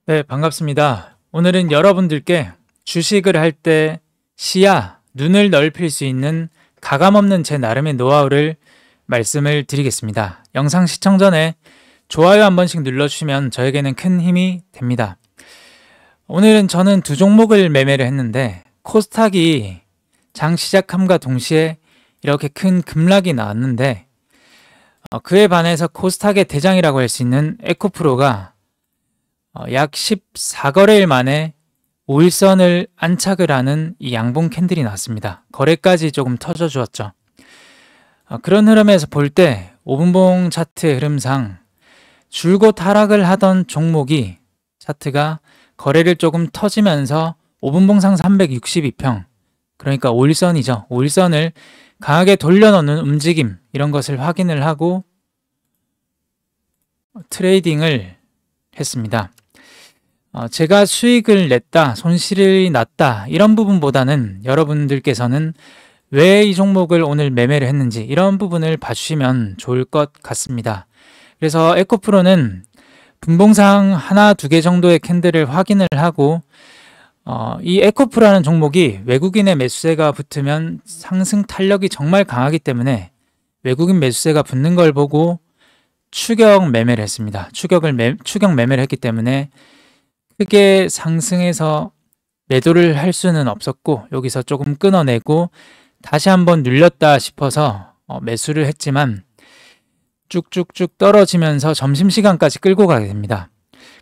네, 반갑습니다. 오늘은 여러분들께 주식을 할 때 시야, 눈을 넓힐 수 있는 가감없는 제 나름의 노하우를 말씀을 드리겠습니다. 영상 시청 전에 좋아요 한 번씩 눌러주시면 저에게는 큰 힘이 됩니다. 오늘은 저는 두 종목을 매매를 했는데 코스닥이 장 시작함과 동시에 이렇게 큰 급락이 나왔는데 그에 반해서 코스닥의 대장이라고 할 수 있는 에코프로가 약 14거래일 만에 5일선을 안착을 하는 이 양봉 캔들이 나왔습니다. 거래까지 조금 터져주었죠. 그런 흐름에서 볼 때 5분봉 차트의 흐름상 줄곧 하락을 하던 종목이 차트가 거래를 조금 터지면서 5분봉상 362평, 그러니까 5일선이죠. 5일선을 강하게 돌려놓는 움직임, 이런 것을 확인을 하고 트레이딩을 했습니다. 제가 수익을 냈다, 손실이 났다, 이런 부분보다는 여러분들께서는 왜 이 종목을 오늘 매매를 했는지 이런 부분을 봐주시면 좋을 것 같습니다. 그래서 에코프로는 분봉상 하나, 두 개 정도의 캔들을 확인을 하고 이 에코프로라는 종목이 외국인의 매수세가 붙으면 상승 탄력이 정말 강하기 때문에 외국인 매수세가 붙는 걸 보고 추격 매매를 했습니다. 추격 매매를 했기 때문에 크게 상승해서 매도를 할 수는 없었고 여기서 조금 끊어내고 다시 한번 눌렸다 싶어서 매수를 했지만 쭉쭉쭉 떨어지면서 점심시간까지 끌고 가게 됩니다.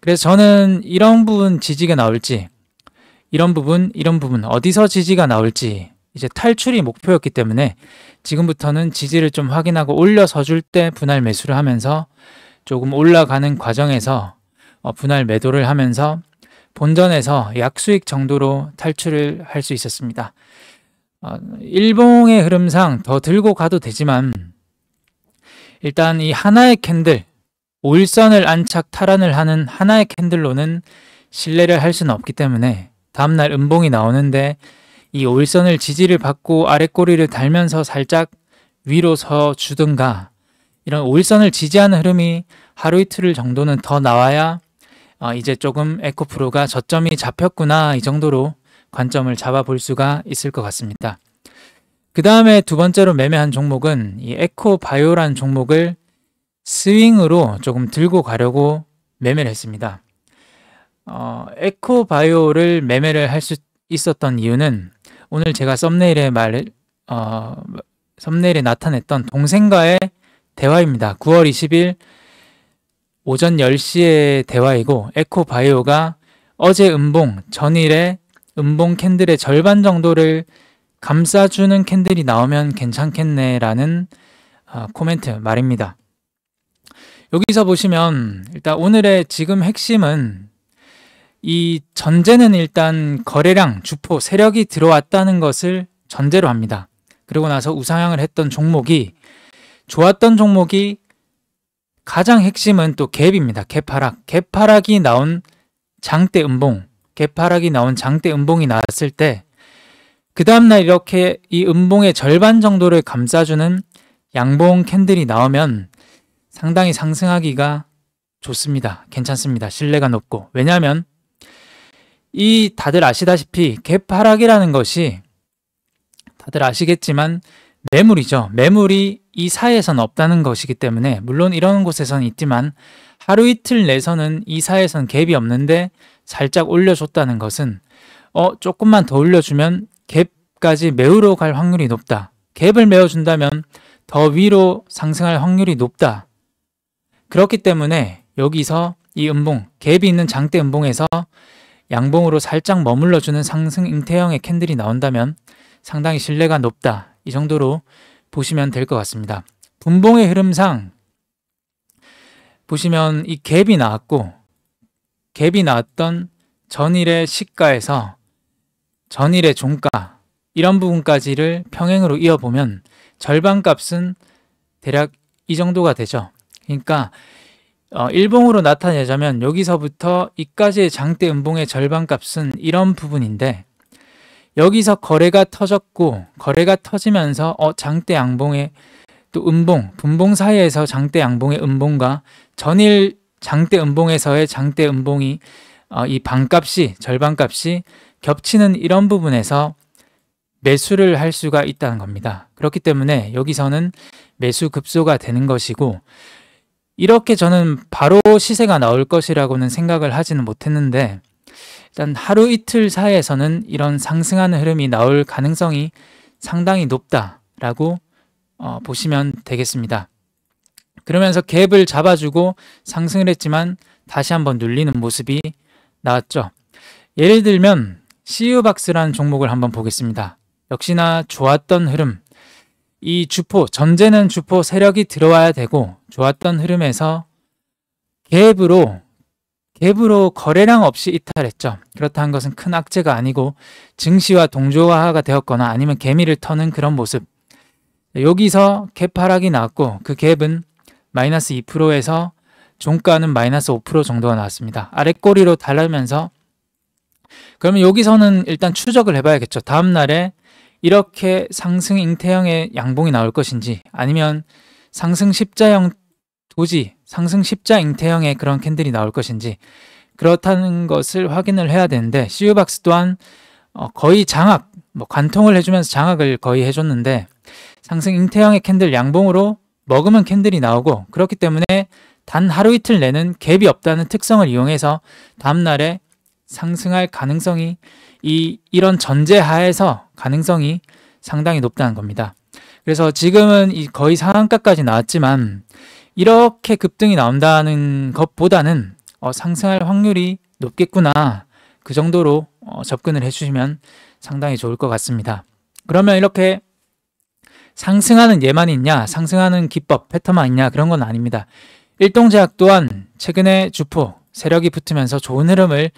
그래서 저는 이런 부분 지지가 나올지 이런 부분 어디서 지지가 나올지 이제 탈출이 목표였기 때문에 지금부터는 지지를 좀 확인하고 올려서 줄 때 분할 매수를 하면서 조금 올라가는 과정에서 분할 매도를 하면서 본전에서 약수익 정도로 탈출을 할 수 있었습니다. 일봉의 흐름상 더 들고 가도 되지만 일단 이 하나의 캔들, 5일선을 안착 탈환을 하는 하나의 캔들로는 신뢰를 할 수는 없기 때문에 다음날 음봉이 나오는데 이 5일선을 지지를 받고 아랫꼬리를 달면서 살짝 위로 서 주든가 이런 5일선을 지지하는 흐름이 하루 이틀 정도는 더 나와야 이제 조금 에코프로가 저점이 잡혔구나 이 정도로 관점을 잡아볼 수가 있을 것 같습니다. 그 다음에 두 번째로 매매한 종목은 이 에코바이오라는 종목을 스윙으로 조금 들고 가려고 매매를 했습니다. 에코바이오를 매매를 할 수 있었던 이유는 오늘 제가 썸네일에 나타냈던 동생과의 대화입니다. 9월 20일 오전 10시의 대화이고 에코바이오가 어제 음봉, 전일의 음봉 캔들의 절반 정도를 감싸주는 캔들이 나오면 괜찮겠네라는 코멘트 말입니다. 여기서 보시면 일단 오늘의 지금 핵심은 이 전제는 일단 거래량, 주포, 세력이 들어왔다는 것을 전제로 합니다. 그리고 나서 우상향을 했던 종목이 좋았던 종목이 가장 핵심은 또 갭입니다. 갭하락이 나온 장대 음봉, 이 나왔을 때 그 다음날 이렇게 이 음봉의 절반 정도를 감싸주는 양봉 캔들이 나오면 상당히 상승하기가 좋습니다. 괜찮습니다. 신뢰가 높고. 왜냐하면 이 다들 아시다시피 갭 하락이라는 것이 다들 아시겠지만 매물이죠. 매물이 이 사이에서는 없다는 것이기 때문에 물론 이런 곳에서는 있지만 하루 이틀 내에서는 이 사이에서는 갭이 없는데 살짝 올려줬다는 것은 조금만 더 올려주면 갭까지 메우러 갈 확률이 높다. 갭을 메워준다면 더 위로 상승할 확률이 높다. 그렇기 때문에 여기서 이 음봉, 갭이 있는 장대 음봉에서 양봉으로 살짝 머물러주는 상승 잉태형의 캔들이 나온다면 상당히 신뢰가 높다. 이 정도로 보시면 될 것 같습니다. 분봉의 흐름상 보시면 이 갭이 나왔고 갭이 나왔던 전일의 시가에서 전일의 종가 이런 부분까지를 평행으로 이어보면 절반값은 대략 이 정도가 되죠. 그러니까 일봉으로 나타내자면 여기서부터 이까지의 장대 음봉의 절반값은 이런 부분인데 여기서 거래가 터졌고 거래가 터지면서 장대 양봉의 또 음봉, 분봉 사이에서 장대 양봉의 음봉과 전일 장대 음봉에서의 장대 음봉이 이 반값이 절반값이 겹치는 이런 부분에서 매수를 할 수가 있다는 겁니다. 그렇기 때문에 여기서는 매수 급소가 되는 것이고, 이렇게 저는 바로 시세가 나올 것이라고는 생각을 하지는 못했는데, 일단 하루 이틀 사이에서는 이런 상승하는 흐름이 나올 가능성이 상당히 높다라고 보시면 되겠습니다. 그러면서 갭을 잡아주고 상승을 했지만 다시 한번 눌리는 모습이 나왔죠. 예를 들면 CU박스라는 종목을 한번 보겠습니다. 역시나 좋았던 흐름, 이 주포, 전제는 주포 세력이 들어와야 되고 좋았던 흐름에서 갭으로 거래량 없이 이탈했죠. 그렇다는 것은 큰 악재가 아니고 증시와 동조화가 되었거나 아니면 개미를 터는 그런 모습. 여기서 갭 하락이 나왔고 그 갭은 마이너스 2%에서 종가는 마이너스 5% 정도가 나왔습니다. 아랫꼬리로 달라면서, 그러면 여기서는 일단 추적을 해봐야겠죠. 다음날에 이렇게 상승 잉태형의 양봉이 나올 것인지, 아니면 상승 십자형 도지, 상승 십자 잉태형의 그런 캔들이 나올 것인지, 그렇다는 것을 확인을 해야 되는데, CU박스 또한 거의 장악, 관통을 해주면서 장악을 거의 해줬는데, 상승 잉태형의 캔들 양봉으로 먹으면 캔들이 나오고, 그렇기 때문에 단 하루 이틀 내는 갭이 없다는 특성을 이용해서 다음날에 상승할 가능성이, 이런 전제하에서 가능성이 상당히 높다는 겁니다. 그래서 지금은 거의 상한가까지 나왔지만 이렇게 급등이 나온다는 것보다는 상승할 확률이 높겠구나, 그 정도로 접근을 해주시면 상당히 좋을 것 같습니다. 그러면 이렇게 상승하는 예만 있냐, 상승하는 기법, 패턴만 있냐, 그런 건 아닙니다. 일동제약 또한 최근에 주포 세력이 붙으면서 좋은 흐름을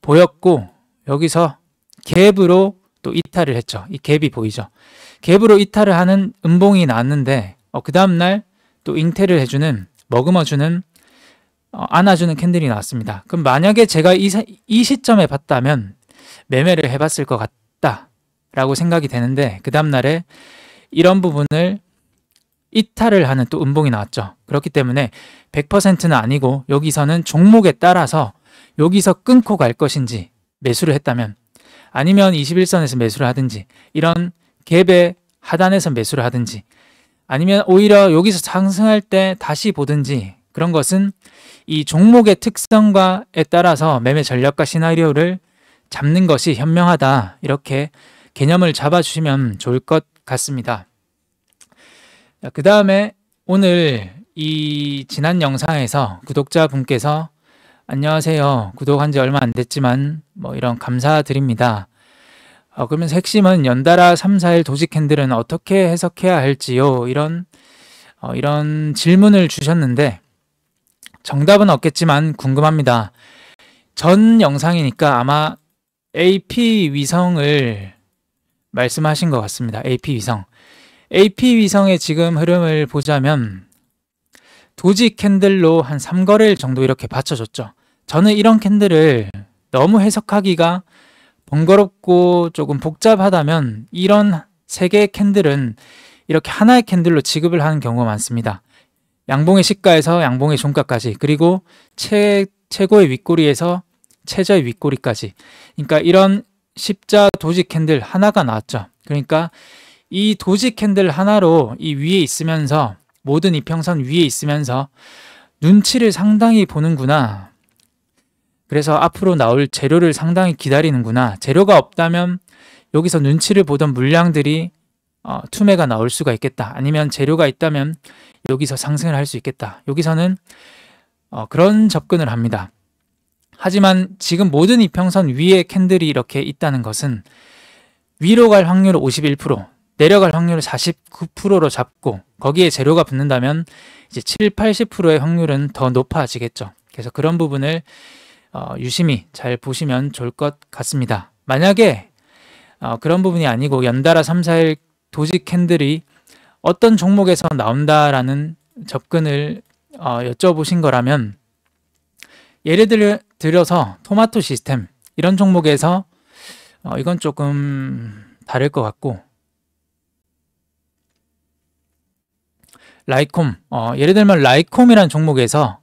보였고, 여기서 갭으로 또 이탈을 했죠. 이 갭이 보이죠. 갭으로 이탈을 하는 음봉이 나왔는데 그 다음날 또 잉태를 해주는, 머금어주는, 안아주는 캔들이 나왔습니다. 그럼 만약에 제가 이 시점에 봤다면 매매를 해봤을 것 같다라고 생각이 되는데, 그 다음날에 이런 부분을 이탈을 하는 또 음봉이 나왔죠. 그렇기 때문에 100%는 아니고 여기서는 종목에 따라서 여기서 끊고 갈 것인지 매수를 했다면, 아니면 21선에서 매수를 하든지, 이런 갭의 하단에서 매수를 하든지, 아니면 오히려 여기서 상승할 때 다시 보든지, 그런 것은 이 종목의 특성과에 따라서 매매 전략과 시나리오를 잡는 것이 현명하다, 이렇게 개념을 잡아주시면 좋을 것 같습니다. 그 다음에 오늘 이 지난 영상에서 구독자분께서 안녕하세요, 구독한 지 얼마 안 됐지만 이런 감사드립니다. 그러면서 핵심은 연달아 3, 4일 도지 캔들은 어떻게 해석해야 할지요, 이런 질문을 주셨는데, 정답은 없겠지만 궁금합니다. 전 영상이니까 아마 AP 위성을 말씀하신 것 같습니다. AP 위성. AP 위성의 지금 흐름을 보자면 도지 캔들로 한 3거래일 정도 이렇게 받쳐줬죠. 저는 이런 캔들을 너무 해석하기가 번거롭고 조금 복잡하다면 이런 3개의 캔들은 이렇게 하나의 캔들로 지급을 하는 경우가 많습니다. 양봉의 시가에서 양봉의 종가까지, 그리고 최고의 윗꼬리에서 최저의 윗꼬리까지. 그러니까 이런 십자 도지 캔들 하나가 나왔죠. 그러니까 이 도지 캔들 하나로 이 위에 있으면서, 모든 이평선 위에 있으면서 눈치를 상당히 보는구나, 그래서 앞으로 나올 재료를 상당히 기다리는구나, 재료가 없다면 여기서 눈치를 보던 물량들이 투매가 나올 수가 있겠다, 아니면 재료가 있다면 여기서 상승을 할 수 있겠다, 여기서는 그런 접근을 합니다. 하지만 지금 모든 이평선 위에 캔들이 이렇게 있다는 것은 위로 갈 확률을 51%, 내려갈 확률을 49%로 잡고 거기에 재료가 붙는다면 이제 7, 80%의 확률은 더 높아지겠죠. 그래서 그런 부분을 유심히 잘 보시면 좋을 것 같습니다. 만약에 그런 부분이 아니고 연달아 3, 4일 도지 캔들이 어떤 종목에서 나온다라는 접근을 여쭤보신 거라면, 예를 들어서 토마토 시스템, 이런 종목에서 이건 조금 다를 것 같고, 라이콤, 예를 들면 라이콤이라는 종목에서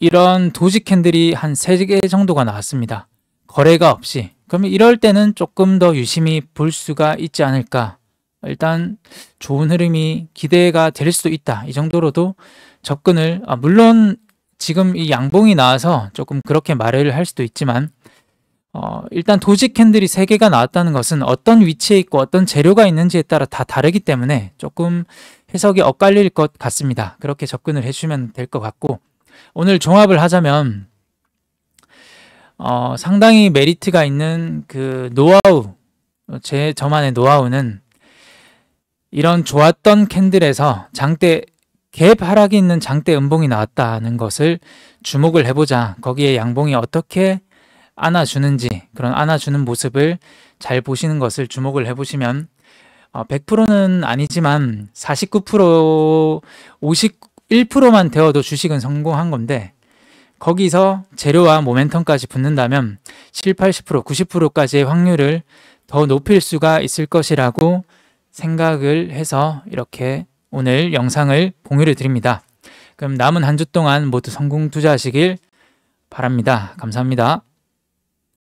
이런 도지 캔들이 한 3개 정도가 나왔습니다. 거래가 없이. 그러면 이럴 때는 조금 더 유심히 볼 수가 있지 않을까. 일단 좋은 흐름이 기대가 될 수도 있다. 이 정도로도 접근을, 물론 지금 이 양봉이 나와서 조금 그렇게 말을 할 수도 있지만, 일단 도지 캔들이 3개가 나왔다는 것은 어떤 위치에 있고 어떤 재료가 있는지에 따라 다 다르기 때문에 조금 해석이 엇갈릴 것 같습니다. 그렇게 접근을 해주시면 될 것 같고, 오늘 종합을 하자면 상당히 메리트가 있는 그 노하우, 저만의 노하우는 이런 좋았던 캔들에서 장대 갭 하락이 있는 장대 음봉이 나왔다는 것을 주목을 해보자. 거기에 양봉이 어떻게 안아주는지, 그런 안아주는 모습을 잘 보시는 것을 주목을 해보시면 100%는 아니지만 49%, 51%만 되어도 주식은 성공한 건데, 거기서 재료와 모멘텀까지 붙는다면 7, 80%, 90%까지의 확률을 더 높일 수가 있을 것이라고 생각을 해서 이렇게 오늘 영상을 공유를 드립니다. 그럼 남은 한 주 동안 모두 성공 투자하시길 바랍니다. 감사합니다.